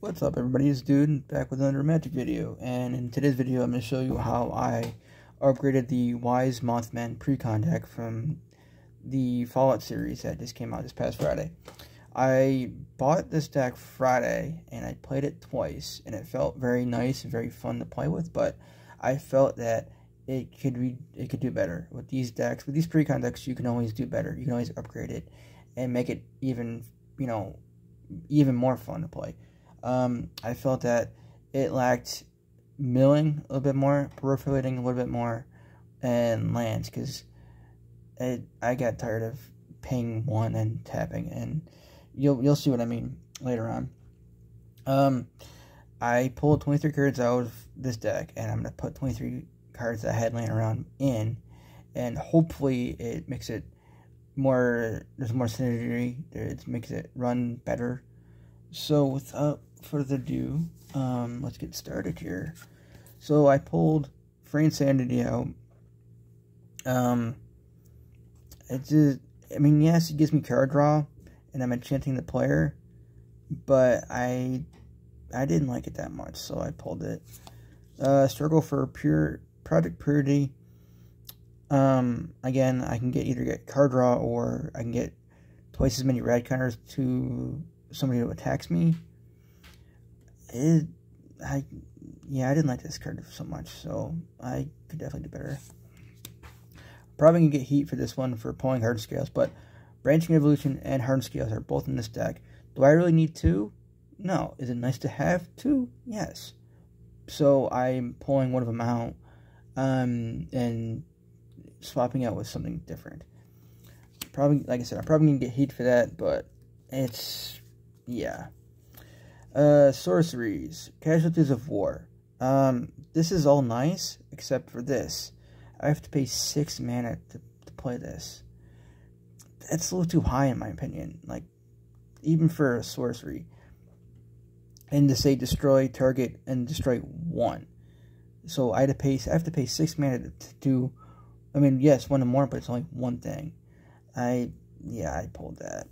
What's up everybody, it's Dude back with another Magic video, and in today's video I'm going to show you how I upgraded the wasnt Precon deck from the Fallout series that just came out this past Friday. I bought this deck Friday and I played it twice and it felt very nice and very fun to play with, but I felt that it could do better. With these decks, with these Precon decks, you can always do better. You can always upgrade it and make it even more fun to play. I felt that it lacked milling a little bit more, proliferating a little bit more, and lands, because I got tired of paying one and tapping, and you'll see what I mean later on. I pulled 23 cards out of this deck, and I'm going to put 23 cards that I had laying around in, and hopefully it makes it more, there's more synergy, it makes it run better. So without further ado, let's get started here. So I pulled Free Insanity out. Yes, it gives me card draw, and I'm enchanting the player, but I didn't like it that much, so I pulled it. Struggle for Project Purity. Again, I can either get card draw, or I can get twice as many red counters to somebody who attacks me. I didn't like this card so much, so I could definitely do better. Probably gonna get heat for this one for pulling Hardened Scales, but Branching Evolution and Hardened Scales are both in this deck. Do I really need two? No. Is it nice to have two? Yes. So I'm pulling one of them out, and swapping out with something different. Probably, like I said, I'm probably gonna get heat for that, but yeah. Sorceries, Casualties of War. This is all nice, except for this. I have to pay 6 mana to play this. That's a little too high in my opinion, like, even for a sorcery. And to say destroy target and destroy one. So I have to pay 6 mana to do, yes, one or more, but it's only one thing. I pulled that.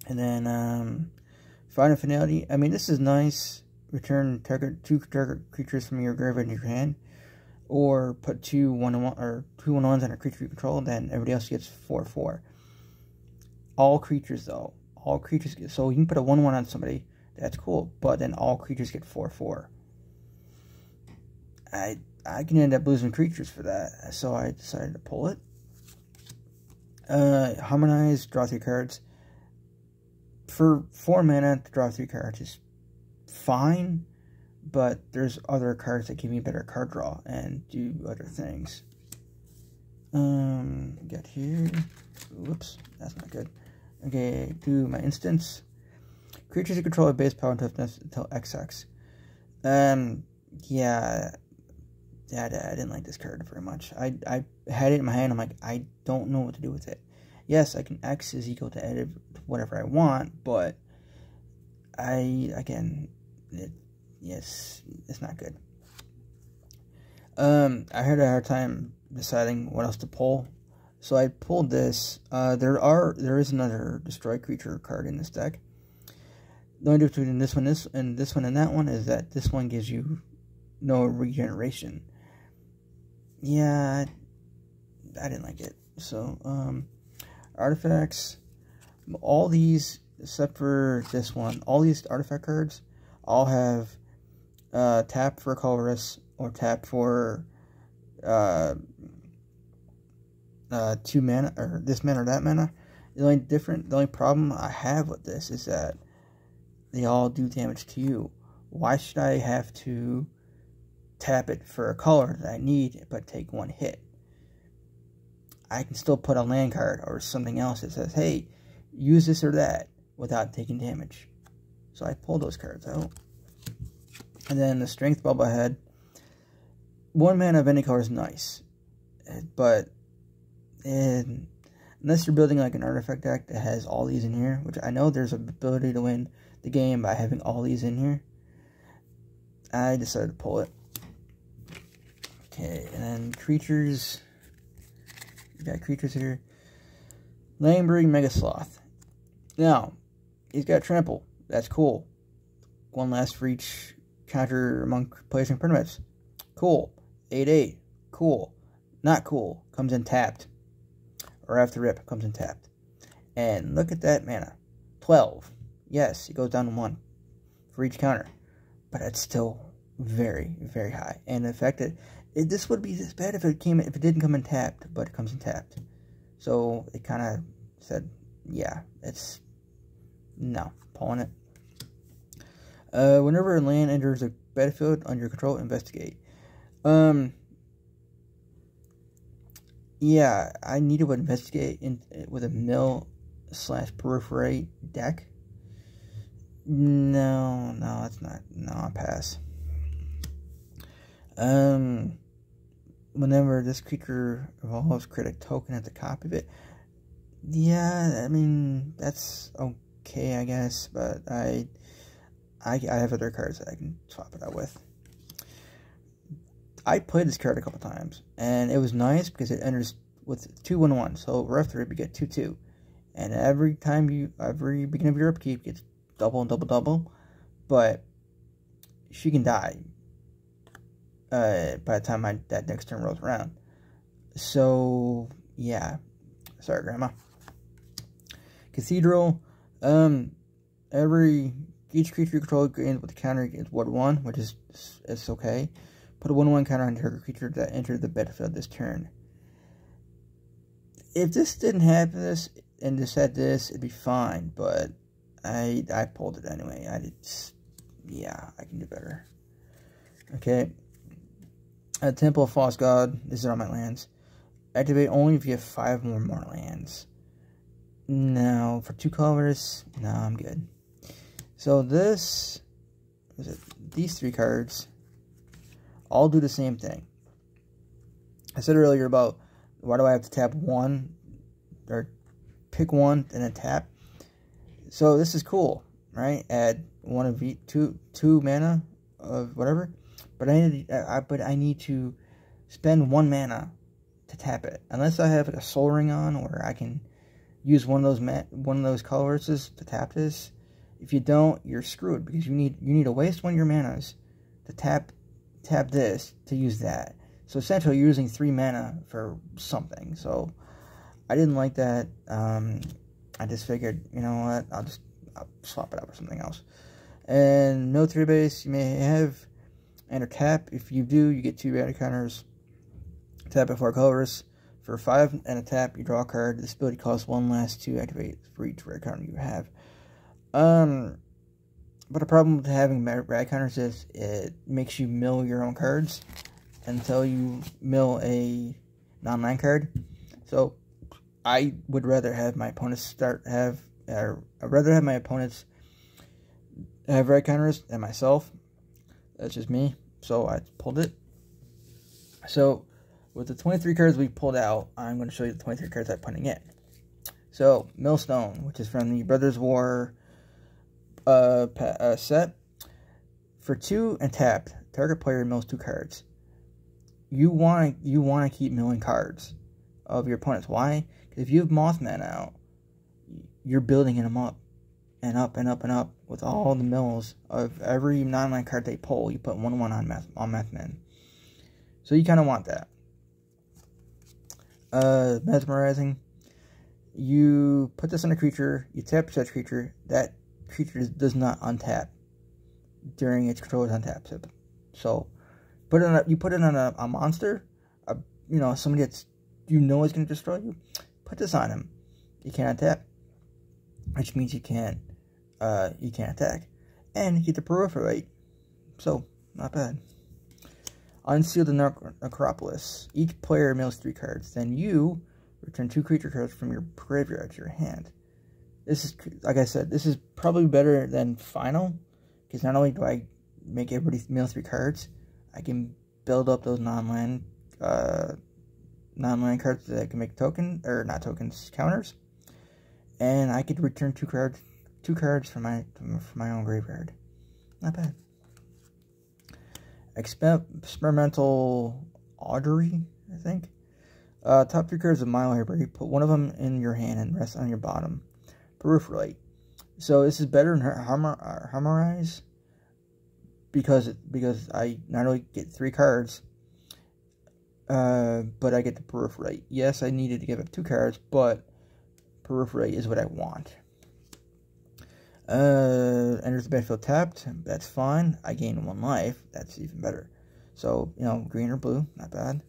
And then, Final Finality. This is nice. Return two target creatures from your graveyard in your hand, or put 2 1/1 or 2 1/1s on a creature you control. Then everybody else gets 4/4. All creatures though. All creatures get, so you can put a 1/1 on somebody. That's cool, but then all creatures get 4/4. I can end up losing creatures for that, so I decided to pull it. Harmonize. Draw 3 cards. For 4 mana to draw 3 cards is fine, but there's other cards that give me better card draw and do other things. Get here. Whoops, that's not good. Okay, do my instance. Creatures you control have base power and toughness until XX. I didn't like this card very much. I had it in my hand. I'm like, I don't know what to do with it. Yes, I can X is equal to edit whatever I want, but it's not good. I had a hard time deciding what else to pull, so I pulled this. There is another destroy creature card in this deck. The only difference between this one and that one is that this one gives you no regeneration. Yeah, I didn't like it. So, artifacts, all these, except for this one, all these artifact cards all have tap for colorless, or tap for 2 mana, or this mana or that mana. The only problem I have with this is that they all do damage to you. Why should I have to tap it for a color that I need but take 1 hit? I can still put a land card or something else that says, hey, use this or that without taking damage. So I pulled those cards out. And then the Strength Bubblehead. 1 mana of any color is nice, but unless you're building like an artifact deck that has all these in here, which I know there's an ability to win the game by having all these in here, I decided to pull it. Okay, and then creatures. We got creatures here. Lambering Mega Sloth. Now, he's got trample. That's cool. one last for each counter among players in tournaments. Cool. 8/8. Cool. Not cool. Comes in tapped. Or after rip, comes in tapped. And look at that mana. 12. Yes, it goes down to 1 for each counter. But it's still very, very high. And the fact that this would be this bad if it didn't come in tapped, but it comes in tapped. So it kind of said, yeah, it's no, pulling it. Whenever a land enters a battlefield under your control, investigate. Yeah, I need to investigate with a mill/proliferate deck. No, it's not. No, I'll pass. Whenever this creature evolves, create a token at the copy of it. Yeah, I mean, that's okay, I guess, but I have other cards that I can swap it out with. I played this card a couple times, and it was nice because it enters with 2/1/1. So after it, you get 2/2, and every beginning of your upkeep gets double and double double. But she can die by the time that next turn rolls around. So yeah, sorry, Grandma. Cathedral. Each creature you control gains with the counter is 1/1, which is okay. Put a 1/1 counter on target creature that entered the battlefield this turn. If this didn't happen, and just had this, it'd be fine. But I pulled it anyway. Yeah, I can do better. Okay. Temple of False God. This is on my lands. Activate only if you have 5 or more lands. Now for 2 colors, no, I'm good. So these 3 cards all do the same thing. I said earlier about why do I have to tap 1 or pick 1 and then tap. So this is cool, right? Add 1 of each, two mana of whatever. But I need to spend 1 mana to tap it, unless I have like a Soul Ring on, where I can use one of those colors to tap this. If you don't, you're screwed, because you need to waste 1 of your manas to tap this to use that. So essentially, you're using 3 mana for something. So I didn't like that. I just figured, you know what? I'll swap it out for something else. And military base, you may have enter tap. If you do, you get 2 battle counters. Tap it 4 colors. For 5 and a tap, you draw a card. This ability costs 1 last to activate for each red counter you have. But the problem with having red counters is it makes you mill your own cards until you mill a non-land card. So I would rather have my opponents I'd rather have my opponents have red counters than myself. That's just me. So I pulled it. So with the 23 cards we pulled out, I'm going to show you the 23 cards I'm putting in. So Millstone, which is from the Brothers War set. For 2 and tapped, target player mills 2 cards. You want to keep milling cards of your opponents. Why? Because if you have Mothman out, you're building them up and up and up and up with all the mills of every non-land card they pull. You put 1/1 on Mothman. So you kind of want that. Mesmerizing. You put this on a creature. You tap such creature. That creature does not untap during its controller's untap. So you put it on a monster. Somebody that's is going to destroy you. Put this on him. You can't untap, which means you can't attack, and you get the proliferate. So not bad. Unseal the Necropolis. Each player mills 3 cards. Then you return 2 creature cards from your graveyard to your hand. This is, like I said, this is probably better than Final, because not only do I make everybody mill 3 cards, I can build up those non-land cards that can make counters, and I could return 2 cards from my own graveyard. Not bad. Experimental Augury, I think. Top 3 cards of my library. Put 1 of them in your hand and rest on your bottom. Proliferate. So this is better than Harmonize. because I not only get 3 cards, but I get to proliferate. Yes, I needed to give up 2 cards, but proliferate is what I want. Enters the battlefield tapped. That's fine. I gain 1 life. That's even better. So, you know, green or blue, not bad.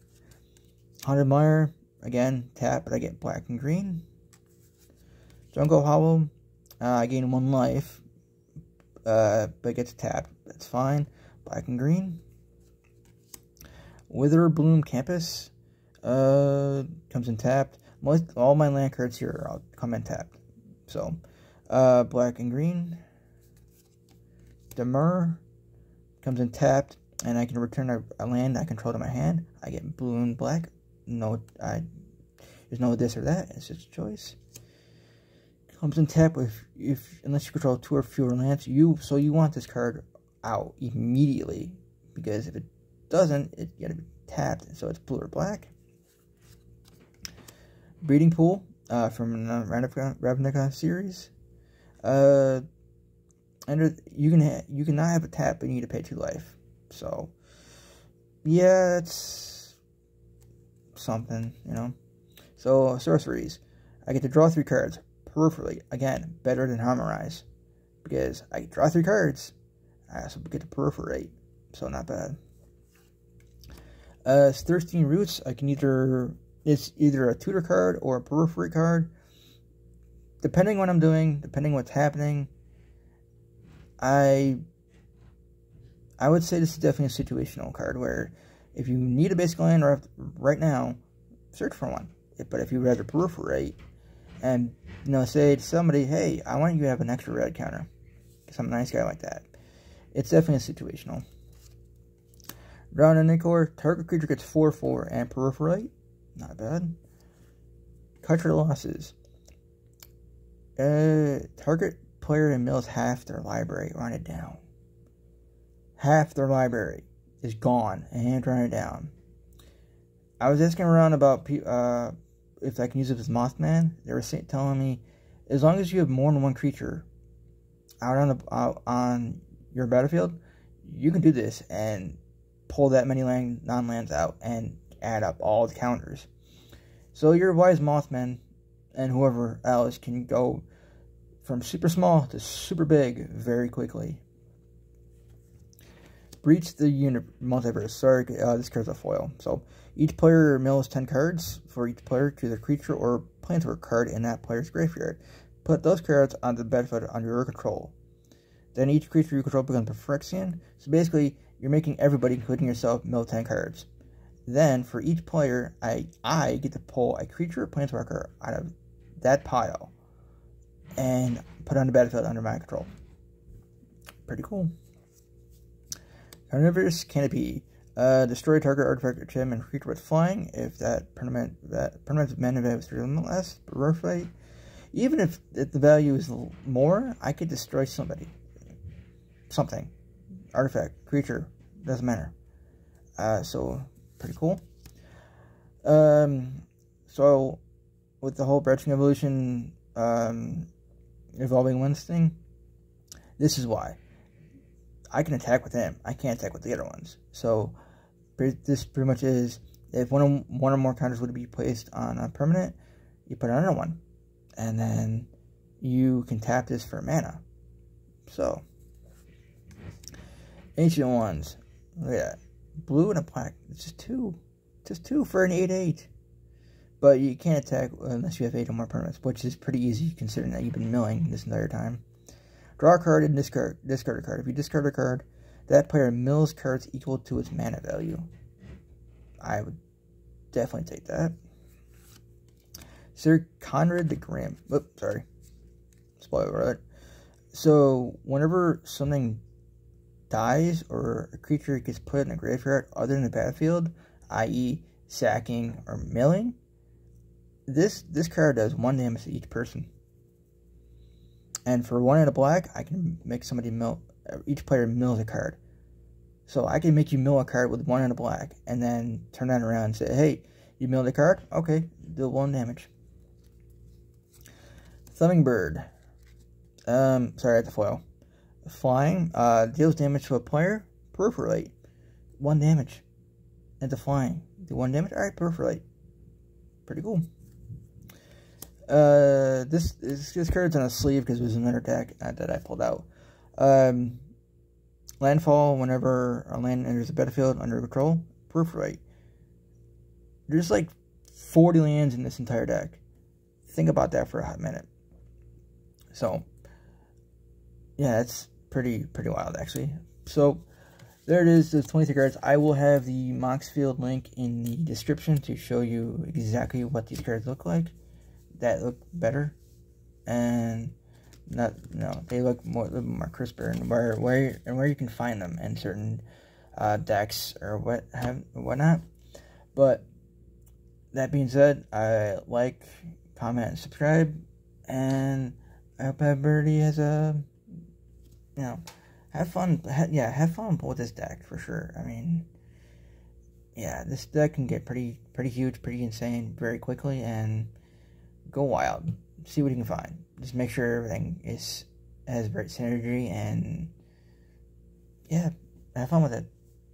Haunted Mire, again, tap, but I get black and green. Jungle Hollow, I gain 1 life, but it gets tapped. That's fine. Black and green. Wither Bloom Campus, comes in tapped. All my land cards here come in tapped. So, black and green. Demur comes in tapped, and I can return a land I control to my hand. I get blue and black. No, there's no this or that. It's just a choice. Comes in tap unless you control 2 or fewer lands. You want this card out immediately, because if it doesn't, it's gotta be tapped. So it's blue or black. Breeding Pool from the Ravnica series. And you cannot have a tap, but you need to pay 2 life. So yeah, it's something, you know. So sorceries, I get to draw 3 cards. Peripherally, again, better than Harmonize, because I draw 3 cards. I also get to proliferate, so not bad. Thirsting Roots, I can it's either a tutor card or a proliferate card, depending what I'm doing, depending what's happening. I would say this is definitely a situational card, where if you need a basic land right now, search for one. But if you rather proliferate, and, you know, say to somebody, hey, I want you to have an extra red counter, some nice guy like that, it's definitely situational. Drown and Nicor, target creature gets 4/4 and proliferate. Not bad. Cut your losses. Target player mills half their library. Run it down. Half their library is gone, and run it down. I was asking around about if I can use it as Mothman. They were telling me, as long as you have more than 1 creature out on your battlefield, you can do this and pull that many non-lands out and add up all the counters. So your Wise Mothman and whoever else can go from super small to super big very quickly. Breach the multiverse. Sorry, this card's a foil. So each player mills 10 cards. For each player, choose a creature or planeswalker card in that player's graveyard. Put those cards on the battlefield under your control. Then each creature you control becomes a Phyrexian. So basically, you're making everybody, including yourself, mill 10 cards. Then, for each player, I get to pull a creature or planeswalker out of that pile and put on the battlefield under my control. Pretty cool. Carnivorous Canopy. Destroy target artifact or gem and creature with flying if that permanent mana value is 3 or less. Proliferate. Even if the value is more, I could destroy somebody. Something. Artifact, creature, doesn't matter. So, pretty cool. So, with the whole branching evolution, evolving winds thing, this is why. I can attack with him. I can't attack with the other ones. So, this pretty much is, if one or more counters would be placed on a permanent, you put another one. And then you can tap this for mana. So, Ancient Ones. Look at that. Blue and a black. It's just 2. Just 2 for an 8/8. But you can't attack unless you have 8 or more permanents, which is pretty easy considering that you've been milling this entire time. Draw a card and discard a card. If you discard a card, that player mills cards equal to its mana value. I would definitely take that. Sir Conrad the Grim. Oops, sorry. Spoiler alert. So, whenever something dies or a creature gets put in a graveyard other than the battlefield, i.e. sacking or milling, this card does 1 damage to each person. And for 1 and a black, I can make somebody mill, each player mills a card. So I can make you mill a card with 1 and a black, and then turn that around and say, hey, you milled a card? Okay, deal 1 damage. Hummingbird. Sorry, I had the foil. Flying, deals damage to a player. proliferate. 1 damage. And the flying. Do 1 damage? Alright, proliferate. Pretty cool. This card's on a sleeve because it was another deck that I pulled out. Landfall, whenever a land enters the battlefield under control, proliferate. There's like 40 lands in this entire deck. Think about that for a hot minute. So, yeah, it's pretty wild actually. So, there it is, those 23 cards. I will have the Moxfield link in the description to show you exactly what these cards look like. That look better, and they look more crisper, and where you can find them in certain decks or whatnot. But that being said, I like, comment, and subscribe, and I hope everybody has have fun. Have fun with this deck for sure. I mean, yeah, this deck can get pretty huge, pretty insane very quickly, and go wild. See what you can find. Just make sure everything has great synergy, and yeah, have fun with it.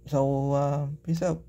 So, peace out.